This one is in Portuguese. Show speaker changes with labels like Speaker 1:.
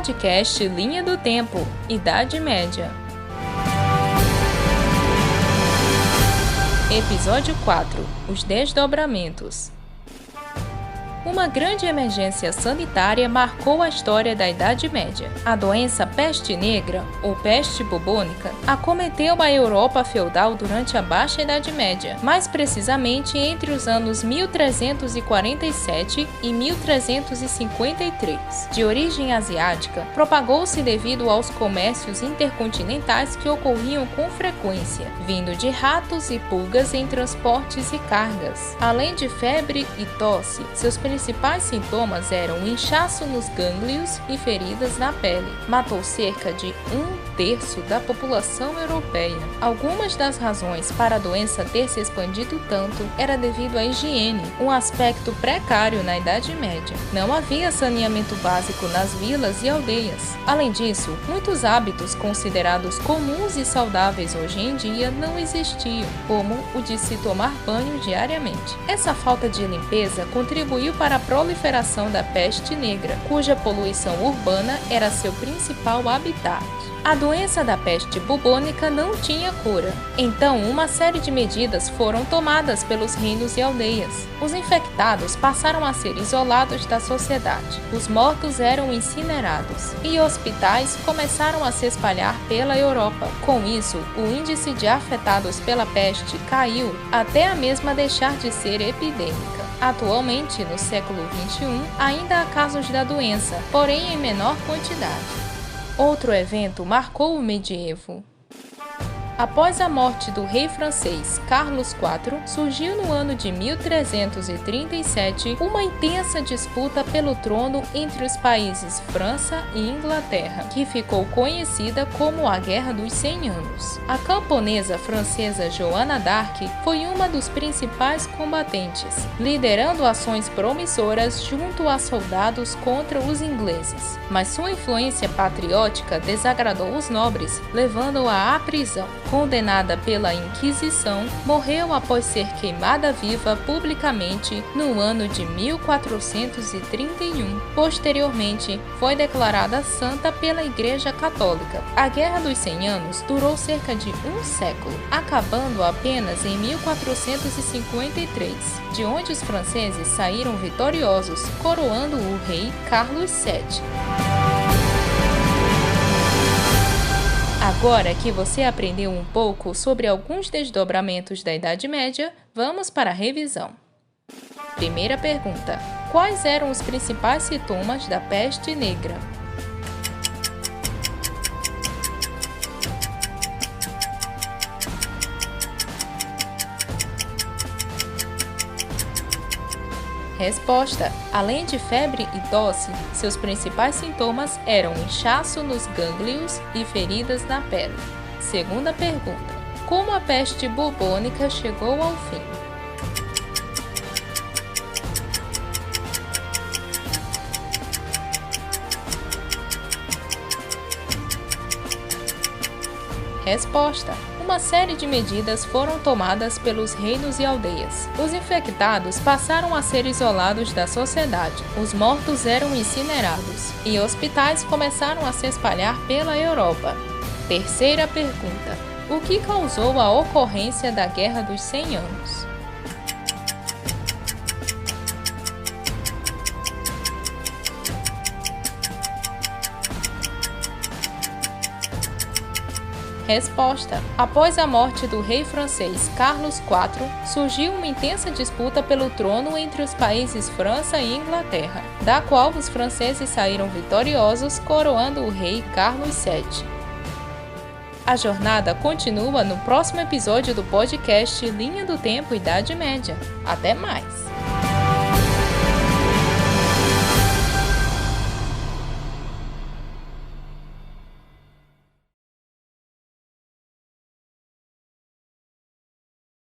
Speaker 1: podcast Linha do Tempo, Idade Média. Episódio 4 – Os Desdobramentos. Uma grande emergência sanitária marcou a história da Idade Média. A doença peste negra, ou peste bubônica, acometeu a Europa feudal durante a Baixa Idade Média, mais precisamente entre os anos 1347 e 1353. De origem asiática, propagou-se devido aos comércios intercontinentais que ocorriam com frequência, vindo de ratos e pulgas em transportes e cargas. Além de febre e tosse, seus principais sintomas eram o inchaço nos gânglios e feridas na pele. Matou cerca de 1/3 da população europeia. Algumas das razões para a doença ter se expandido tanto era devido à higiene, um aspecto precário na Idade Média. Não havia saneamento básico nas vilas e aldeias. Além disso, muitos hábitos considerados comuns e saudáveis hoje em dia não existiam, como o de se tomar banho diariamente. Essa falta de limpeza contribuiu para a proliferação da peste negra, cuja poluição urbana era seu principal habitat. A doença da peste bubônica não tinha cura. Então, uma série de medidas foram tomadas pelos reinos e aldeias. Os infectados passaram a ser isolados da sociedade. Os mortos eram incinerados. E hospitais começaram a se espalhar pela Europa. Com isso, o índice de afetados pela peste caiu até a mesma deixar de ser epidêmica. Atualmente, no século XXI, ainda há casos da doença, porém em menor quantidade. Outro evento marcou o medievo. Após a morte do rei francês Carlos IV, surgiu no ano de 1337 uma intensa disputa pelo trono entre os países França e Inglaterra, que ficou conhecida como a Guerra dos 100 Anos. A camponesa francesa Joana d'Arc foi uma dos principais combatentes, liderando ações promissoras junto a soldados contra os ingleses. Mas sua influência patriótica desagradou os nobres, levando-a à prisão. Condenada pela Inquisição, morreu após ser queimada viva publicamente no ano de 1431. Posteriormente, foi declarada santa pela Igreja Católica. A Guerra dos 100 Anos durou cerca de um século, acabando apenas em 1453, de onde os franceses saíram vitoriosos, coroando o rei Carlos VII. Agora que você aprendeu um pouco sobre alguns desdobramentos da Idade Média, vamos para a revisão. Primeira pergunta: quais eram os principais sintomas da peste negra? Resposta: além de febre e tosse, seus principais sintomas eram inchaço nos gânglios e feridas na pele. Segunda pergunta: como a peste bubônica chegou ao fim? Resposta: uma série de medidas foram tomadas pelos reinos e aldeias. Os infectados passaram a ser isolados da sociedade, os mortos eram incinerados e hospitais começaram a se espalhar pela Europa. Terceira pergunta: o que causou a ocorrência da Guerra dos 100 Anos? Resposta: após a morte do rei francês Carlos IV, surgiu uma intensa disputa pelo trono entre os países França e Inglaterra, da qual os franceses saíram vitoriosos, coroando o rei Carlos VII. A jornada continua no próximo episódio do podcast Linha do Tempo Idade Média. Até mais!